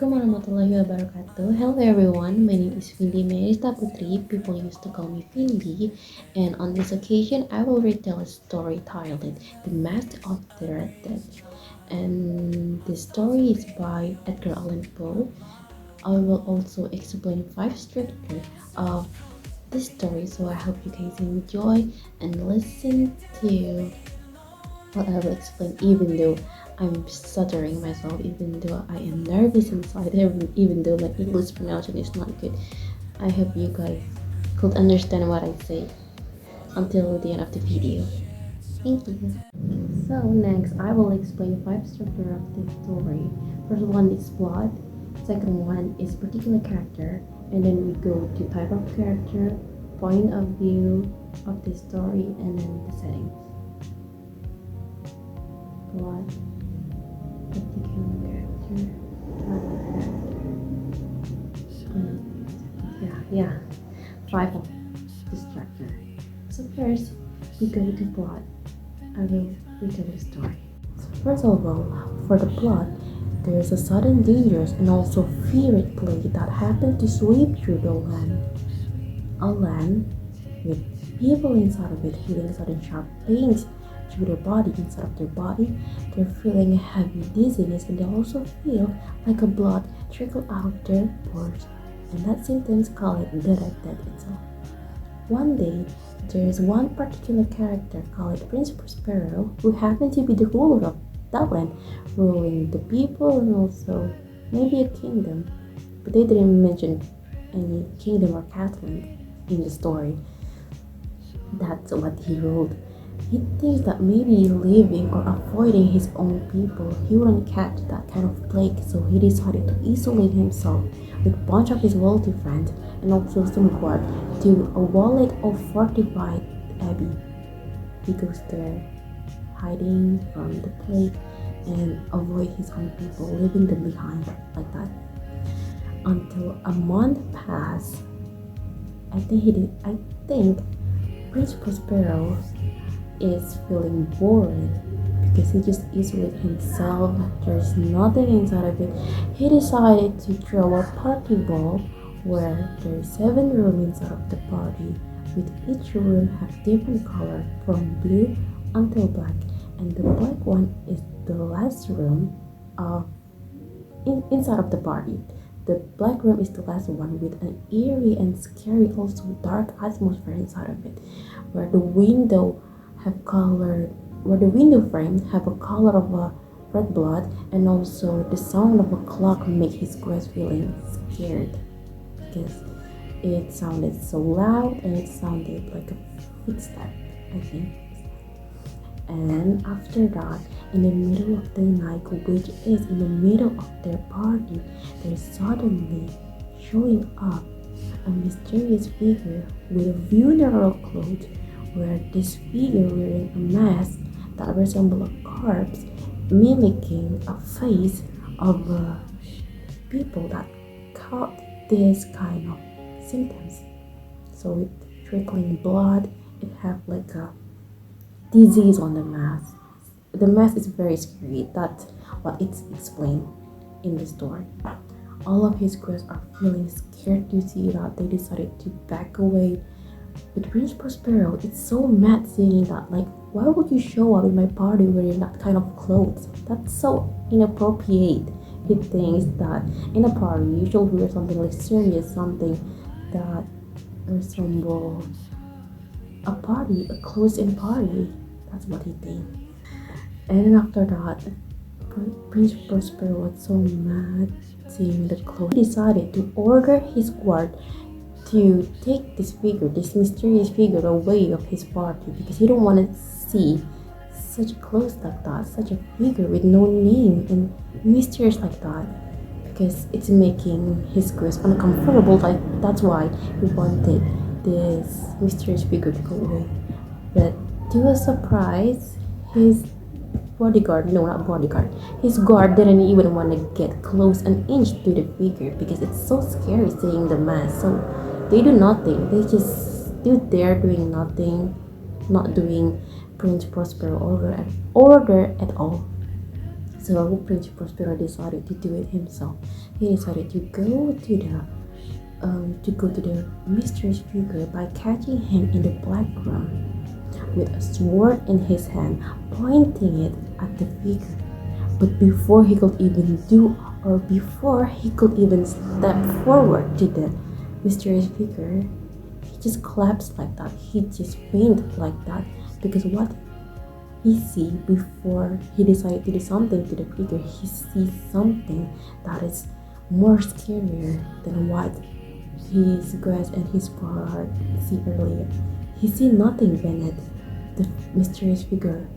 Assalamualaikum warahmatullahi wabarakatuh. Hello everyone, my name is Vindi Merista Putri. People used to call me Vindi, and on this occasion, I will retell a story titled "The Masque of the Red Dead." And the story is by Edgar Allan Poe. I will also explain 5 structures of this story, so I hope you guys enjoy and listen to what I will explain, even though I'm stuttering myself, even though I am nervous inside, even though my English pronunciation is not good. I hope you guys could understand what I say until the end of the video. Thank you. So next, I will explain 5 structure of this story. First one is plot. Second one is particular character, and then we go to type of character, point of view of the story, and then the settings. Plot, particular character, type of character. Yeah. 5 of the structure. So first, we go to plot. I will retell the story. So first of all, for the plot, there is a sudden dangers and also feared plague that happened to sweep through the land. A land with people inside of it feeling sudden sharp pains through their body, inside of their body. They're feeling heavy dizziness, and they also feel like a blood trickle out of their pores, and that symptoms call it the Red Dead itself. One day, there is one particular character called Prince Prospero, who happened to be the ruler of that land, ruling the people and also maybe a kingdom, but they didn't mention any kingdom or castle in the story. That's what he ruled. He thinks that maybe living or avoiding his own people, he wouldn't catch that kind of plague, so he decided to isolate himself with a bunch of his wealthy friends and also some guard to a wallet of fortified abbey. He goes there, hiding from the plague and avoid his own people, leaving them behind like that. Until a month passed, I think Prince Prospero is feeling bored because he just isolated himself. There's nothing inside of it. He decided to throw a party ball where there's 7 rooms inside of the party, with each room have different color from blue until black, and the black one is the last room inside of the party. The black room is the last one with an eerie and scary, also dark atmosphere inside of it, where the window frame have a color of a red blood, and also the sound of a clock make his guest feeling scared because it sounded so loud and it sounded like a footstep, I think. And after that, in the middle of the night, which is in the middle of their party, there's suddenly showing up a mysterious figure with a funeral clothes, where this figure wearing a mask that resembles a corpse, mimicking a face of people that caught this kind of symptoms. So with trickling blood, it have like a disease on the mask. The mask is very scary. That's what it's explained in the story. All of his guests are feeling scared to see that. They decided to back away. With Prince Prospero, it's so mad seeing that. Like, why would you show up in my party wearing that kind of clothes? That's so inappropriate. He thinks that in a party you should wear something like serious, something that resembles a party, a close-in party. That's what he thinks. And then after that, Prince Prospero was so mad seeing the clothes. He decided to order his guard to take this mysterious figure away of his party, because he don't want to see such clothes like that, such a figure with no name and mysterious like that, because it's making his guest uncomfortable. Like, that's why he wanted this mysterious figure to go away. But to a surprise, his his guard didn't even want to get close an inch to the figure because it's so scary seeing the mask. So they do nothing. They just stood there doing nothing, not doing Prince Prospero order at all. So Prince Prospero decided to do it himself. He decided to go to the mysterious figure by catching him in the black room with a sword in his hand, pointing it at the figure. But before he could even step forward to the mysterious figure, he just collapsed like that. He just fainted like that because what he see before he decided to do something to the figure, he sees something that is more scarier than what his grass and his brother see earlier. He sees nothing beneath the mysterious figure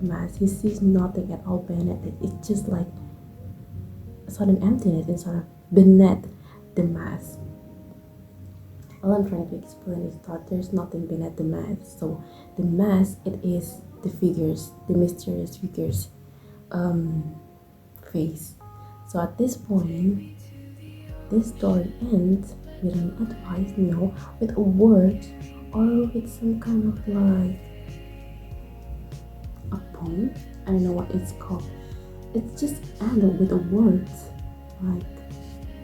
mask. He sees nothing at all beneath it. It's just like a sudden emptiness inside of beneath the mask. All I'm trying to explain is that there's nothing beneath the mask. So the mask, it is the figures, the mysterious figures face. So at this point, this story ends with an advice, with a word or with some kind of like a poem. I don't know what it's called. It's just ended with a word. Like,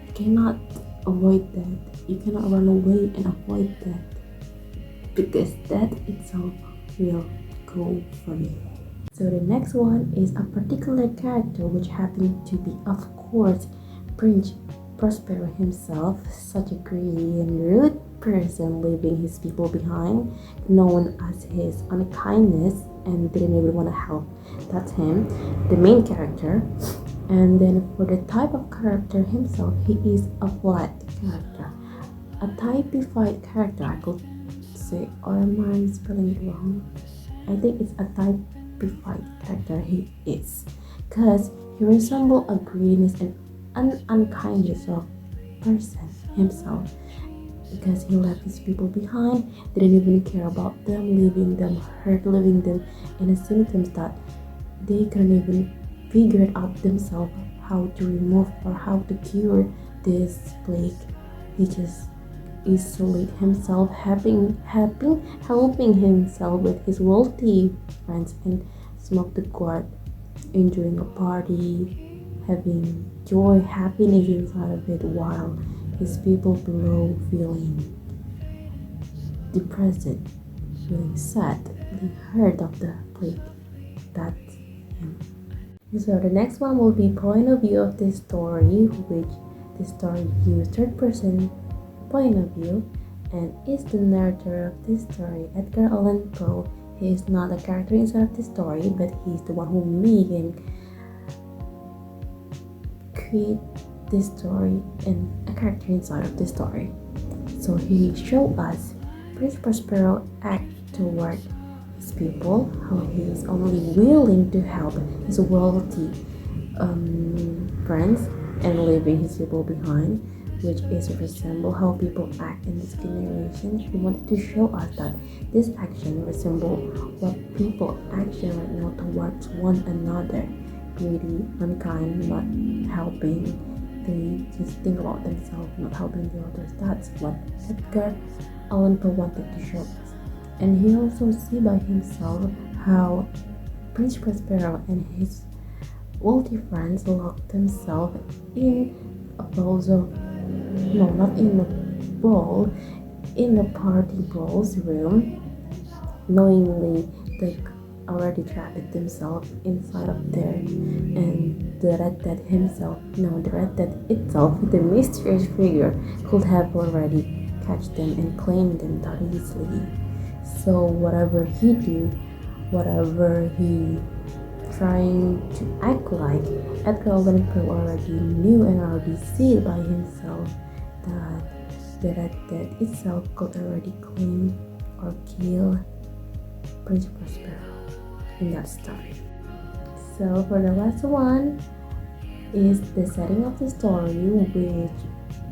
you cannot avoid that. You cannot run away and avoid that, because that itself will go for you. So the next one is a particular character which happened to be, of course, Prince Prospero himself, such a greedy and rude person leaving his people behind, known as his unkindness and didn't even want to help. That's him, the main character. And then for the type of character himself, he is a flat character, a typified character, I could say, or am I spelling it wrong? I think it's a typified character he is, because he resembles a greediness and an unkindness of person himself, because he left his people behind, didn't even care about them, leaving them hurt, leaving them in a symptoms that they couldn't even figure it out themselves how to remove or how to cure this plague. He just isolate himself, helping himself with his wealthy friends and smoke the gourd, enjoying a party, having joy, happiness inside of it, while his people below feeling depressed, feeling sad, feeling hurt of the plague. That's him. So the next one will be point of view of this story, which the story used third person point of view, and is the narrator of this story, Edgar Allan Poe. He is not a character inside of the story, but he's the one who made and create this story and a character inside of the story. So he showed us Prince Prospero act toward his people, how he is only willing to help his wealthy friends and leaving his people behind, which is resemble how people act in this generation. He wanted to show us that this action resemble what people action right now towards one another, greedy, unkind, not helping. They just think about themselves, not helping the others. That's what Edgar Allan Poe wanted to show us. And he also see by himself how Prince Prospero and his wealthy friends locked themselves in a ball not in a ball, in a party ball's room, knowingly they already trapped themselves inside of there, and the Red Dead itself, the mysterious figure, could have already catch them and claim them that easily. So whatever he do, whatever he trying to act like, Edgar Allan Poe already knew and already see by himself that the Red Dead itself could already claim or kill Prince Prospero in that story. So for the last one is the setting of the story, which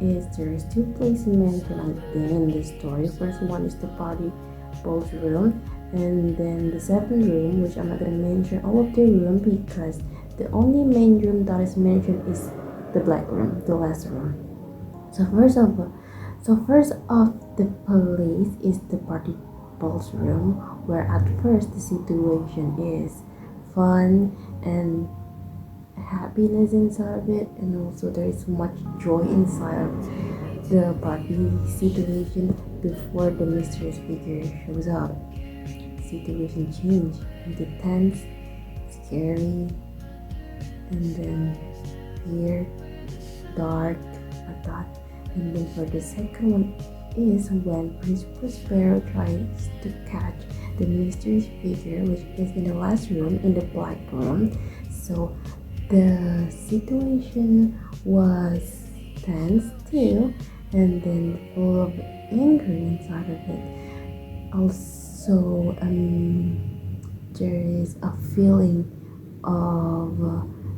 is there is two places mentioned in the story. First one is the party ball's room, and then the second room, which I'm not gonna mention all of the room because the only main room that is mentioned is the black room, the last room. So first of the place is the party ball's room, where at first the situation is fun and happiness inside of it, and also there is so much joy inside of the Barbie situation before the mysterious figure shows up. Situation change into tense, scary, and then weird, dark, like that. And then for the second one is when Prince Prospero tries to catch the mysterious figure, which is in the last room, in the black room. So the situation was tense too, and then full of anger inside of it. Also, there is a feeling of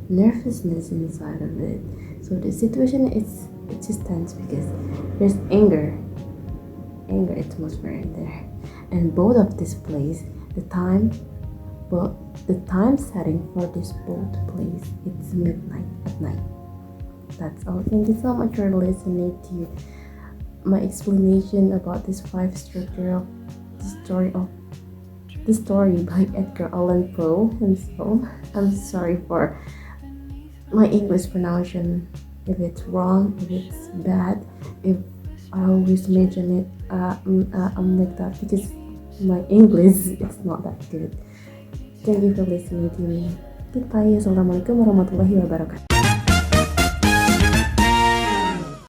nervousness inside of it. So the situation is it's just tense because there's anger atmosphere in there, and both of this place, the time, well, the time setting for this both place, it's midnight at night. That's all. Thank you so much for listening to my explanation about this five structure of the story by Edgar Allan Poe himself. I'm sorry for my English pronunciation if it's wrong, if it's bad, if I always mention it. I'm like that because my English it's not that good. Thank you for listening to me. Goodbye. Assalamualaikum warahmatullahi wabarakatuh.